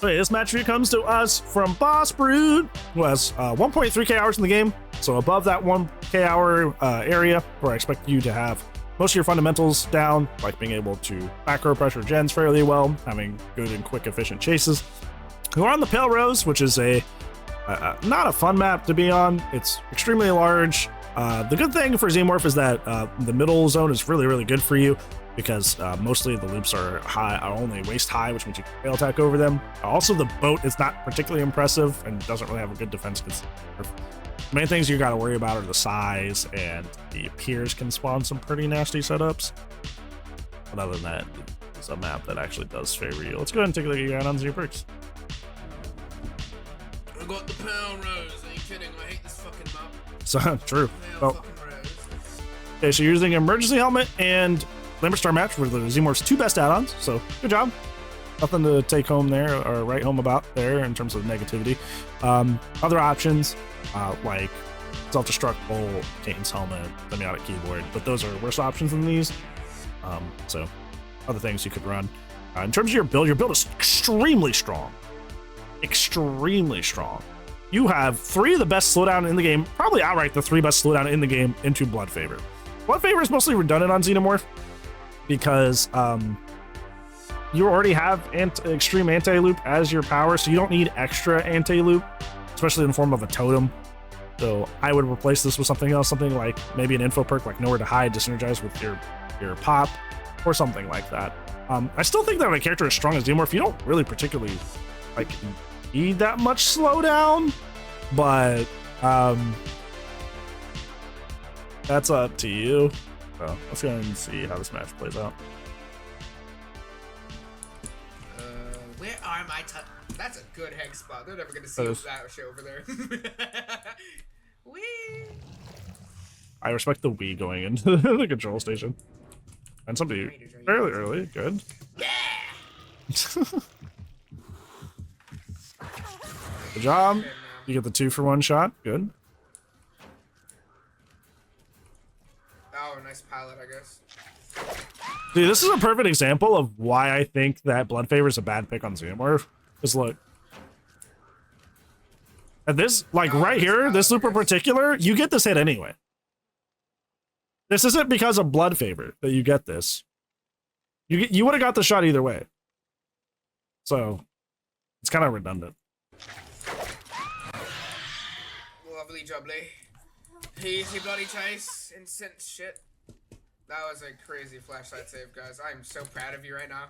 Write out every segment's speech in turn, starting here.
Okay, this match review comes to us from Bossbrute, who has 1.3k hours in the game, so above that 1k hour area, where I expect you to have most of your fundamentals down, like being able to macro pressure gens fairly well, having good and quick efficient chases. We're on the Pale Rose, which is not a fun map to be on. It's extremely large. The good thing for Xenomorph is that the middle zone is really good for you, because mostly the loops are only waist high, which means you can fail attack over them. Also, the boat is not particularly impressive and doesn't really have a good defense. The main things you got to worry about are the size, and the piers can spawn some pretty nasty setups. But other than that, it's a map that actually does favor you. Let's go ahead and take a look at your add-ons and your perks. I got the Pale Rose. Are you kidding? I hate this fucking map. So true. Pale Oh. fucking Rose. Okay, so you're using Emergency Helmet and Limber Star Match were the Xenomorph's two best add-ons, so good job. Nothing to take home there or write home about there in terms of negativity. Other options, like Self-Destruct Bolt, Kane's Helmet, Semiotic Keyboard, but those are worse options than these. So other things you could run. In terms of your build is extremely strong. Extremely strong. You have three of the best slowdown in the game, probably outright the three best slowdown in the game into Blood Favor. Blood Favor is mostly redundant on Xenomorph, because you already have extreme anti-loop as your power, so you don't need extra anti-loop, especially in the form of a totem. So I would replace this with something else, something like maybe an info perk like Nowhere to Hide, Disenergize with your pop, or something like that. I still think that when a character is strong as Xenomorph, you don't really particularly like need that much slowdown, but that's up to you. So let's go ahead and see how this match plays out. Where are my That's a good hex spot. They're never gonna see that shit over there. Whee! I respect the Wii going into the control station. And somebody fairly early. Good. Yeah! Good job. You get the 2-for-1 shot. Good. Oh, nice pallet, I guess. Dude, this is a perfect example of why I think that Blood Favor is a bad pick on Xenomorph. Just look. At this, like right here, this loop in particular, you get this hit anyway. This isn't because of Blood Favor that you get this. You would have got the shot either way. So, it's kind of redundant. Lovely jubbly. Easy bloody chase. Instant shit. That was a crazy flashlight save, guys. I am so proud of you right now.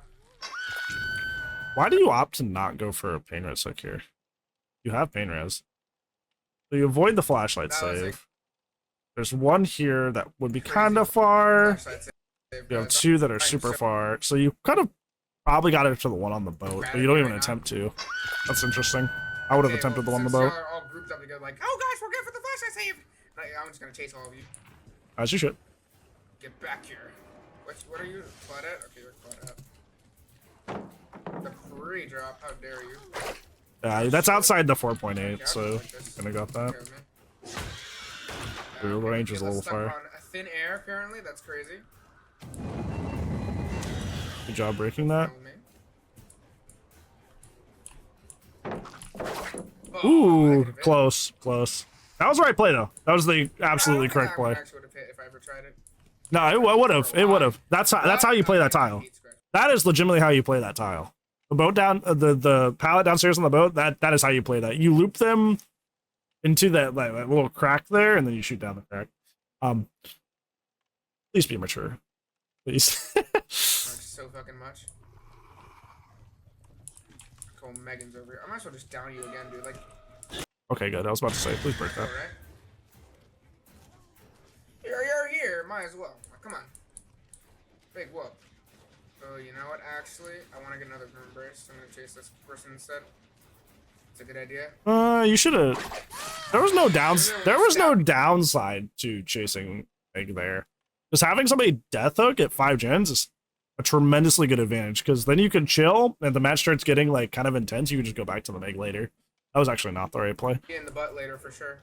Why do you opt to not go for a pain res hook here? You have pain res. So you avoid the flashlight save. There's one here that would be kind of far. You have two that are super far. So you kind of probably got it to the one on the boat, but you don't even attempt to. That's interesting. I would have attempted the one on the boat. Y'all are all grouped up together like, oh guys, we're good for the flashlight save. I'm just gonna chase all of you. As you should. Get back here. What are you? Claudette? Okay, you're Claudette. The pre-drop, how dare you? That's outside the 4.8, so gonna got that. The range is a little far. On thin air, apparently. That's crazy. Good job breaking that. Ooh, close. That was the right play, though. That was the absolutely correct play. If I ever tried it. No, it would have. It would have. That's how you play that tile. That is legitimately how you play that tile. The boat down, the pallet downstairs on the boat. That is how you play that. You loop them into that little crack there, and then you shoot down the crack. Please be mature, please. So fucking much. Cool, Megan's over here. I might as well just down you again, dude. Like. Okay, good. I was about to say, please break that. Right? You're here. Might as well. Come on. Big whoop. Oh, you know what? Actually, I want to get another embrace. I'm gonna chase this person instead. It's a good idea. You should have. There was no downside to chasing Meg there. Just having somebody death hook at 5 gens is a tremendously good advantage, because then you can chill, and the match starts getting like kind of intense. You can just go back to the Meg later. That was actually not the right play. Be in the butt later for sure.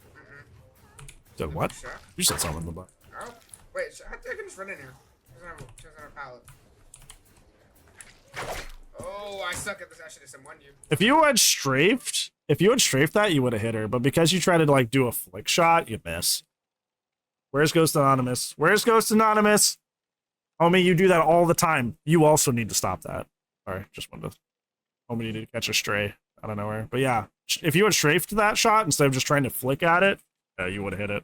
Said what? You said something in the butt. Oh, wait, I can just run in here. She doesn't have a pallet. Oh, I suck at this. I should have someone you. If you had strafed that, you would have hit her. But because you tried to like do a flick shot, you miss. Where's Ghost Anonymous? Where's Ghost Anonymous? Homie, you do that all the time. You also need to stop that. Sorry, just wanted to. Homie needed to catch a stray out of nowhere. But yeah, if you had strafed that shot instead of just trying to flick at it, you would have hit it.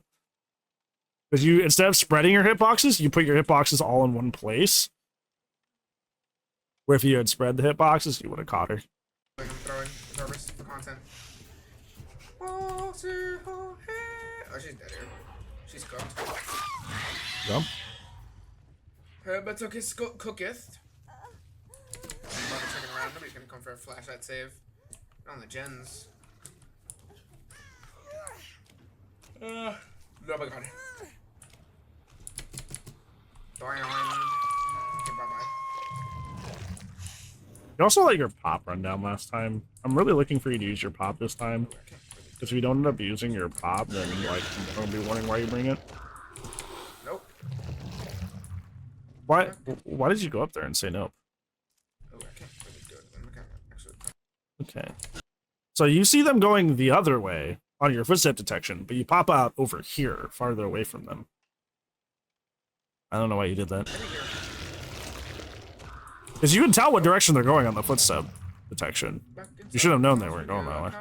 Because you, instead of spreading your hitboxes, you put your hitboxes all in one place. Where if you had spread the hitboxes, you would have caught her. I'm throwing service for content. Oh, she's dead here. She's cooked. Yep. But okay, cooketh. I'm about to check around. Nobody's gonna come for a flashlight save. Not on the gens. Oh my god. Darn. Okay, bye-bye. You also let your pop run down last time. I'm really looking for you to use your pop this time. Because if you don't end up using your pop, then like I'm gonna be wondering why you bring it. Nope. Why did you go up there and say nope? Oh, I can't really do it. I'm gonna actually. Okay. So you see them going the other way on your footstep detection, but you pop out over here, farther away from them. I don't know why you did that. Because you can tell what direction they're going on the footstep detection. You should have known they weren't going that way.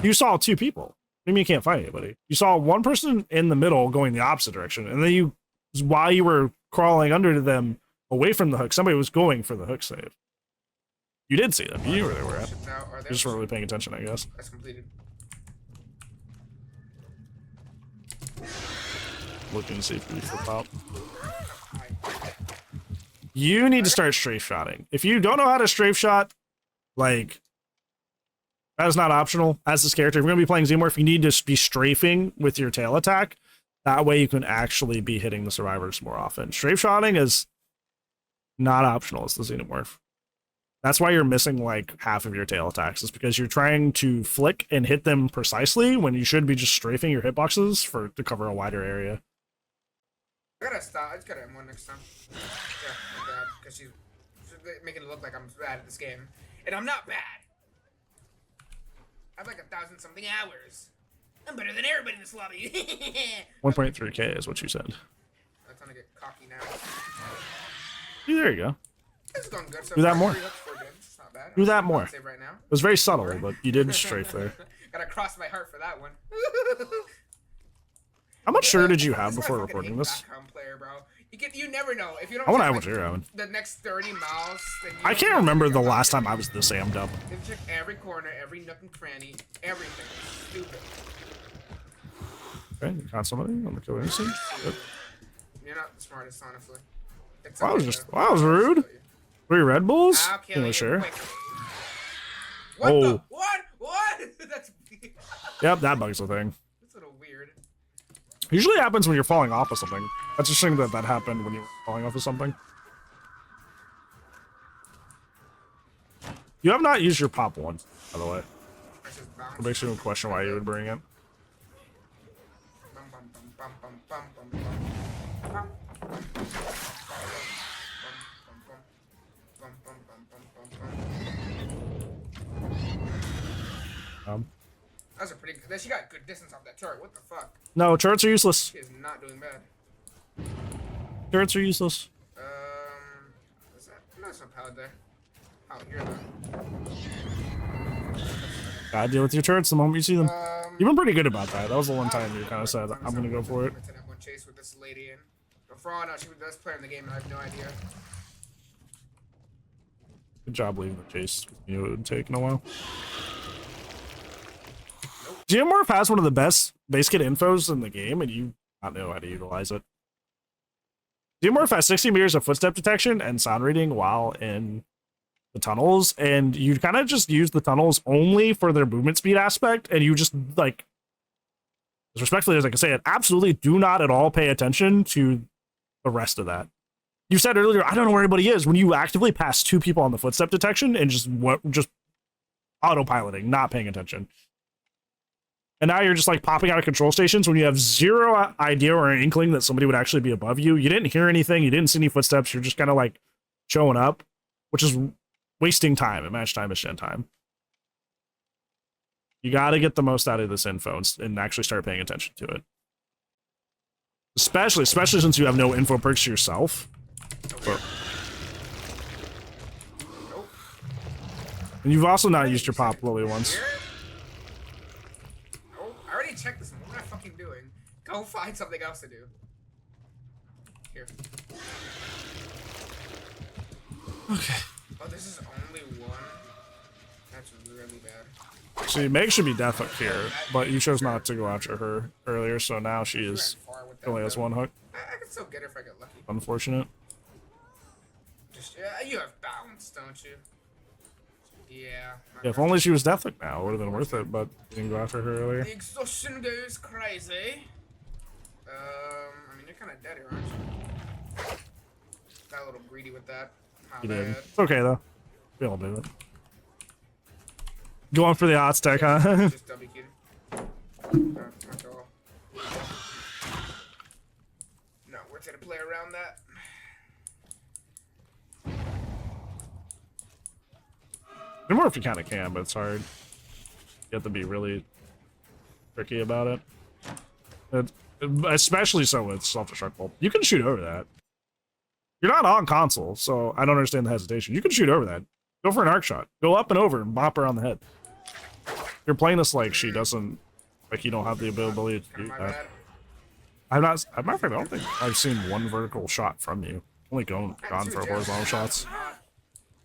You saw two people. What do you mean you can't find anybody? You saw one person in the middle going the opposite direction, and then you, while you were crawling under them away from the hook, somebody was going for the hook save. You did see them. You knew where they were at. You just weren't really paying attention, I guess. That's completed. Looking to see if we flip out. You need to start strafe shotting. If you don't know how to strafe shot, like, that is not optional as this character. If you're going to be playing Xenomorph, you need to be strafing with your tail attack. That way you can actually be hitting the survivors more often. Strafe shotting is not optional as the Xenomorph. That's why you're missing like half of your tail attacks, is because you're trying to flick and hit them precisely when you should be just strafing your hitboxes to cover a wider area. I gotta stop. I just gotta M1 next time. Yeah, my bad. Because she's making it look like I'm bad at this game. And I'm not bad. I have like 1,000-something hours. I'm better than everybody in this lobby. 1.3K is what you said. I'm trying to get cocky now. Yeah, there you go. This is going good. So do that more. It's not bad. Do that more. Save right now. It was very subtle, but you did strafe there. Gotta cross my heart for that one. How much sugar did you have before recording this? Player, bro. You never know. If you don't I want to check, have what you're having. The next 30 miles. I can't remember the last time I was this amped up. They check every corner, every nook and cranny, everything. Stupid. Okay, you caught somebody on the killer instinct. Good. You're not the smartest, honestly. Wow, that was rude. 3 Red Bulls? Can you sure? What oh. the? What? That's weird. Yep, that bug's a thing. That's a little weird. Usually happens when you're falling off of something. That's interesting that that happened when you were falling off of something. You have not used your pop once, by the way. It makes you question why you would bring it. That's a pretty good. She got good distance off that turret. What the fuck? No, turrets are useless. She is not doing bad. Turrets are useless. What's that? No, there's no pallet there. Oh, you're there. Gotta deal with your turrets the moment you see them. You've been pretty good about that. That was the one time you kind of said, I'm gonna go for it. I'm gonna chase with this lady in. But for all I know, she was the best player in the game, and I have no idea. Good job leaving the chase. You know it would take in a while. Xenomorph has one of the best BASEKIT infos in the game, and you not know how to utilize it. Xenomorph has 60 meters of footstep detection and sound reading while in the tunnels, and you kind of just use the tunnels only for their movement speed aspect, and you just, like, as respectfully as I can say it, absolutely do not at all pay attention to the rest of that. You said earlier, I don't know where anybody is, when you actively pass 2 people on the footstep detection and just autopiloting, not paying attention. And now you're just like popping out of control stations when you have zero idea or an inkling that somebody would actually be above you. You didn't hear anything. You didn't see any footsteps. You're just kind of like showing up. which is wasting time at match time is Shen time. You got to get the most out of this info and actually start paying attention to it. Especially since you have no info perks yourself. Okay. And you've also not used your pop lily once. Oh, I already checked this one. What am I fucking doing? Go find something else to do. Here. Okay. Oh, this is only one? That's really bad. See, Meg should be death hook here, but you chose not to go after her earlier, so now she is only has one hook. I can still get her if I get lucky. Unfortunate. Just, you have balance, don't you? Yeah. Yeah, if only she was death hook now, it would have been worth it, but you didn't go after her earlier. The exhaustion goes crazy. I mean, you're kind of dead here, aren't you? Got a little greedy with that. You did. It's okay, though. We all do it. Going for the odds tech, huh? Just W kidding. No, we're gonna play around that. Xenomorph you kind of can, but it's hard. You have to be really tricky about it. Especially so with self-destruct. You can shoot over that. You're not on console, so I don't understand the hesitation. You can shoot over that. Go for an arc shot. Go up and over and bop her on the head. You're playing this like she doesn't, like you don't have the ability to do that. I don't think I've seen one vertical shot from you. Only gone for horizontal shots.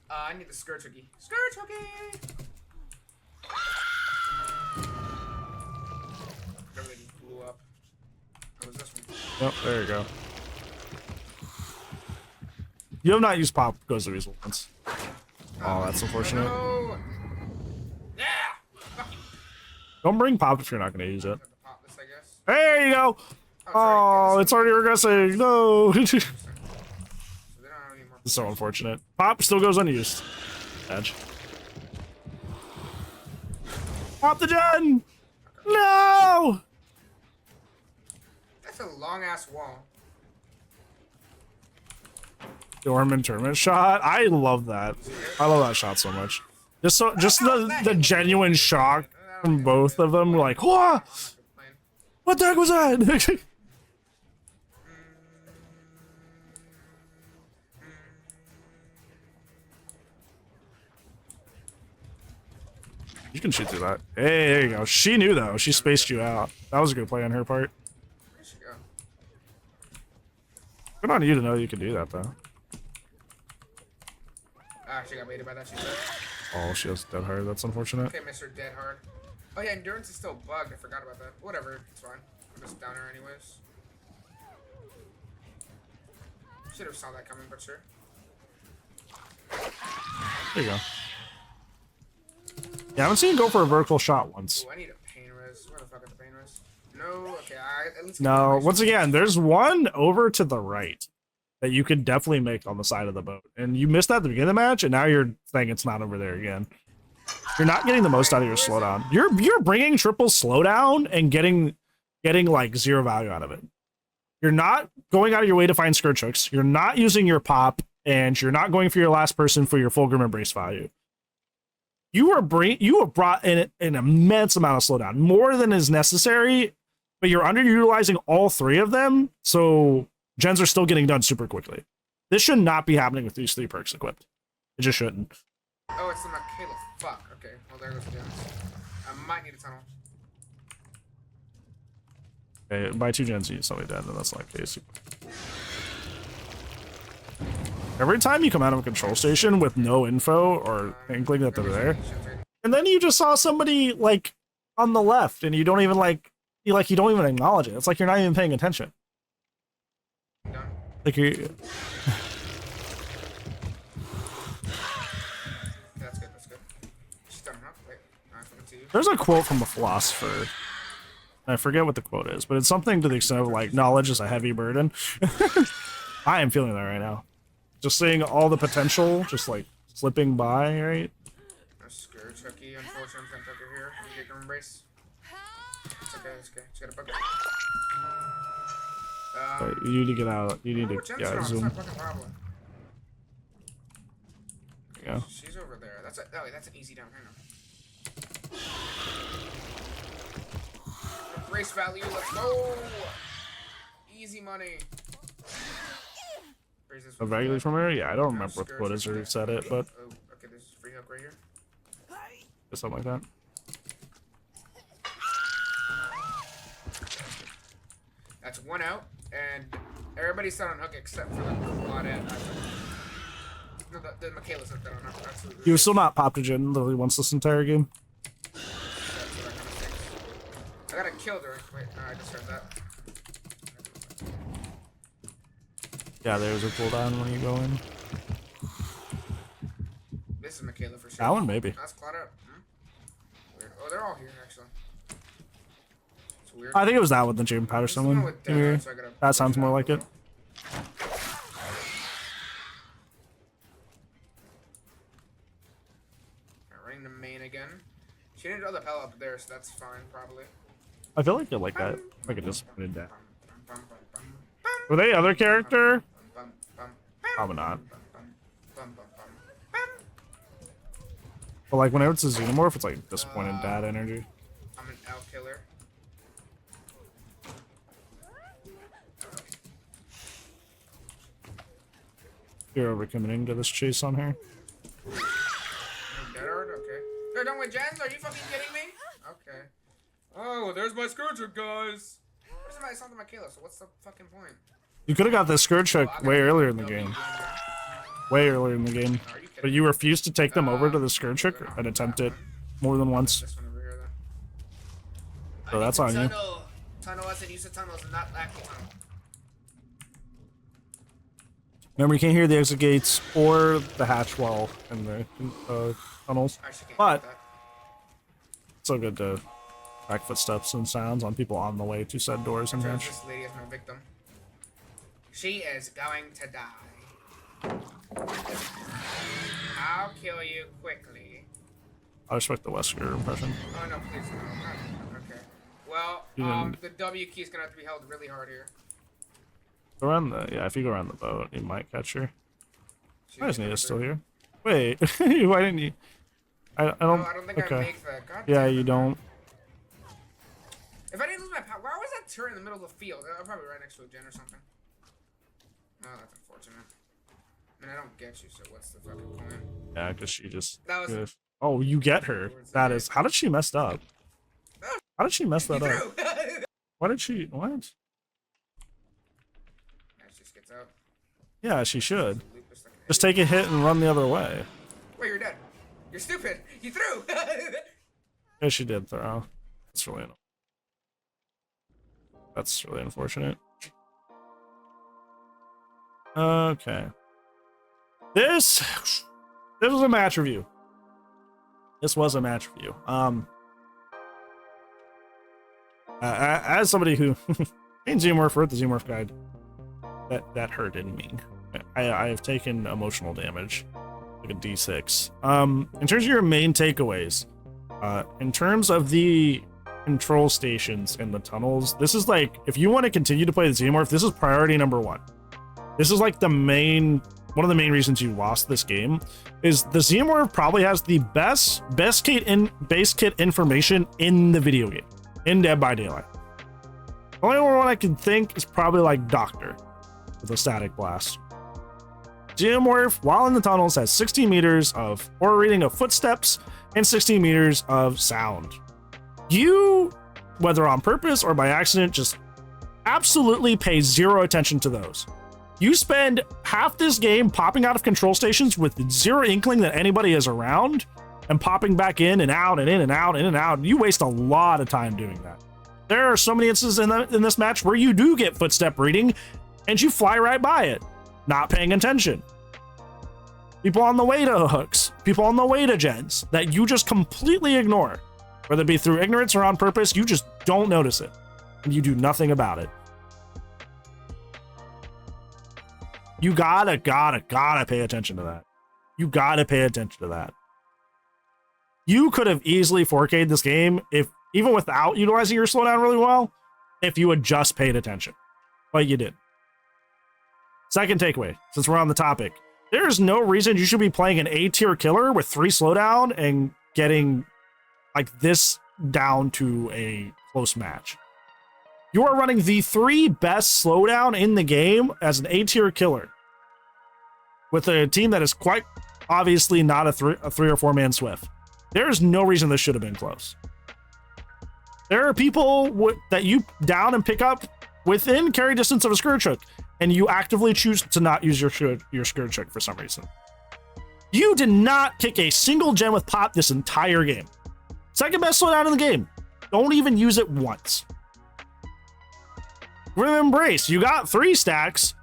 I need the skirt hooky. Skirt hooky! Everything blew up. What was this one? Yep, there you go. You have not used pop because of these ones. Oh, that's unfortunate. No. Yeah! Don't bring pop if you're not going to use it. Pop this, I guess. There you go! Oh, it's already regressing. No! It's so unfortunate. Pop still goes unused. Edge. Pop the gen! No! That's a long ass wall. Dorman tournament shot. I love that. I love that shot so much. Just the genuine shock from both of them. Like, whoa! What the heck was that? You can shoot through that. Hey, there you go. She knew though. She spaced you out. That was a good play on her part. Where'd she go? Good on you to know you could do that though. Ah, she got baited by that. She's dead. Oh, she has dead hard. That's unfortunate. Okay, Mr. Dead Hard. Oh yeah, endurance is still bugged. I forgot about that. Whatever, it's fine. I'm just down her anyways. Should have saw that coming, but sure. There you go. Yeah, I haven't seen you go for a vertical shot once. Ooh, I need a pain res. Where the fuck is the pain res? No, okay, at least. No, once again, there's one over to the right that you could definitely make on the side of the boat. And you missed that at the beginning of the match, and now you're saying it's not over there again. You're not getting the most out of your slowdown. You're bringing triple slowdown and getting like zero value out of it. You're not going out of your way to find scourge hooks. You're not using your pop, and you're not going for your last person for your Fulgrim Embrace value. You have brought in an immense amount of slowdown, more than is necessary, but you're underutilizing all three of them, so gens are still getting done super quickly. This should not be happening with these three perks equipped. It just shouldn't. Oh, it's the Michaela. Fuck. Okay. Well, there goes the gens. I might need a tunnel. Okay, by 2 gens, you need somebody dead, and that's not the case. Every time you come out of a control station with no info or inkling that they're there, and then you just saw somebody like on the left, and you don't even you don't even acknowledge it. It's like you're not even paying attention. Like you. That's good. That's good. She's done, huh? Wait, there's a quote from a philosopher. I forget what the quote is, but it's something to the extent of like, knowledge is a heavy burden. I am feeling that right now. Just seeing all the potential, just like slipping by, right? Scourge hooky, unfortunately, I'm gonna tuck her here. You get your embrace. It's okay, it's okay. She got a bucket. You need to get out. You need to zoom. go. She's over there. That's an easy down. Hang on. Race value. Let's go. Easy money. Vaguely familiar? Yeah, I don't remember what Blizzard said it, but oh, okay, there's a free hook right here. Something like that. That's one out, and everybody's set on hook except for the Claudette. No, the Michaela's not on hook. Absolutely. You were still not popped a gen literally once this entire game. That's what I kind of think. I got a kill during. Wait, no, I just heard that. Yeah, there's a cooldown when you go in. This is Michaela for sure. That one, maybe. That's Claudette. Weird. Oh, they're all here, actually. It's weird. I think it was that with the Jade Powder someone. That sounds more like it. Running the main again. She didn't draw the pal up there, so that's fine, probably. I feel like you like that. Like it just put it down. Were they other character? Probably not. But like whenever it's a Xenomorph, it's like disappointed dad energy. I'm an L killer. You're over coming into this chase on her. Dead hard? Okay. They're done with gens? Are you fucking kidding me? Okay. Oh, there's my Scourger, guys. Where's my son to Michaela? So what's the fucking point? You could have got this Scourge hook way earlier in the game. Way earlier in the game. But you refused to take them over to the Scourge hook and attempt it more than once. This one over here, then. So that's on you. Tunnel us and use the tunnels and not lack the tunnel. Remember, you can't hear the exit gates or the hatch wall in the tunnels. But it's so good to track footsteps and sounds on people on the way to said doors and hatch. This lady is no victim. She is going to die. I'll kill you quickly. I respect the Wesker impression. Oh no, please no. Okay. Well, the W key is gonna have to be held really hard here. Go around the if you go around the boat, you might catch her. Why isn't he still here? Wait, why didn't you? I don't. No, I don't think I make that. God yeah, damn you it. don't. If I didn't lose my power, why was that turret in the middle of the field? I'm probably right next to a gen or something. Oh, that's unfortunate. I mean, I don't get you, so what's the fucking point? Yeah, because she just. That was. Oh, you get her. That is. How did she mess up? How did she mess that up? Why did she? What? Yeah, she just gets out. Yeah, she should. Just take a hit and run the other way. Wait, you're dead. You're stupid. You threw. Yeah, she did throw. That's really unfortunate. Okay. This was a match review. This was a match review. As somebody who in Xenomorph wrote the Xenomorph guide, that hurted me. I have taken emotional damage, like a D6. In terms of your main takeaways, in terms of the control stations in the tunnels, this is like, if you want to continue to play the Xenomorph, this is priority number one. This is like one of the main reasons you lost this game, is the Xenomorph probably has the base kit information in the video game, in Dead by Daylight. The only one I can think is probably like Doctor with a static blast. Xenomorph, while in the tunnels, has 16 meters of aura reading of footsteps and 16 meters of sound. You, whether on purpose or by accident, just absolutely pay zero attention to those. You spend half this game popping out of control stations with zero inkling that anybody is around and popping back in and out and in and out, in and out. You waste a lot of time doing that. There are so many instances in this match where you do get footstep reading and you fly right by it, not paying attention. People on the way to hooks, people on the way to gens that you just completely ignore, whether it be through ignorance or on purpose, you just don't notice it and you do nothing about it. You gotta pay attention to that. You gotta pay attention to that. You could have easily 4K'd this game even without utilizing your slowdown really well, if you had just paid attention. But you did. Second takeaway, since we're on the topic, There's no reason you should be playing an A tier killer with 3 slowdown and getting like this down to a close match. You are running the 3 best slowdown in the game as an A tier killer with a team that is quite obviously not a 3 or 4 man Swift. There's no reason this should have been close. There are people that you down and pick up within carry distance of a Scourge Hook, and you actively choose to not use your Scourge Hook for some reason. You did not kick a single gen with pop this entire game. Second best slowdown in the game. Don't even use it once. With Embrace, you got 3 stacks,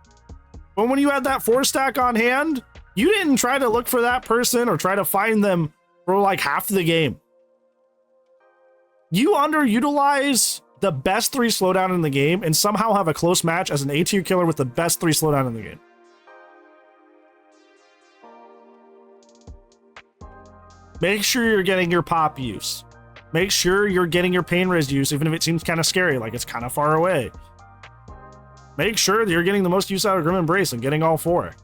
but when you had that 4 stack on hand, you didn't try to look for that person or try to find them for like half the game. You underutilize the best 3 slowdown in the game and somehow have a close match as an A tier killer with the best 3 slowdown in the game. Make sure you're getting your pop use. Make sure you're getting your pain res use, even if it seems kind of scary, like it's kind of far away. Make sure that you're getting the most use out of Grim Embrace and getting all 4.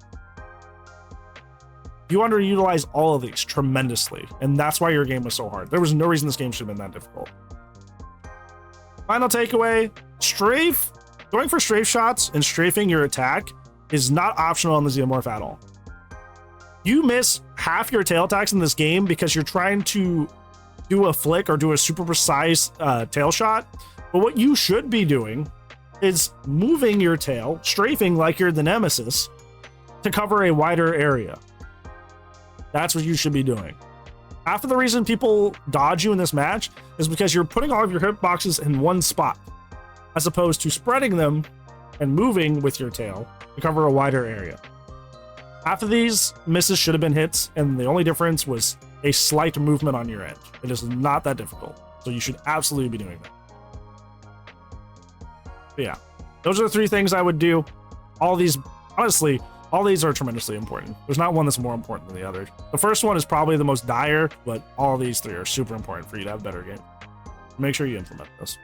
You underutilize all of these tremendously, and that's why your game was so hard. There was no reason this game should have been that difficult. Final takeaway, strafe. Going for strafe shots and strafing your attack is not optional on the Xenomorph at all. You miss half your tail attacks in this game because you're trying to do a flick or do a super precise tail shot, but what you should be doing is moving your tail, strafing like you're the Nemesis, to cover a wider area. That's what you should be doing. Half of the reason people dodge you in this match is because you're putting all of your hitboxes in one spot, as opposed to spreading them and moving with your tail to cover a wider area. Half of these misses should have been hits, and the only difference was a slight movement on your edge. It is not that difficult, so you should absolutely be doing that. But yeah, those are the 3 things I would do. All these, honestly, all these are tremendously important. There's not one that's more important than the other. The first one is probably the most dire, but all these 3 are super important for you to have a better game. Make sure you implement this.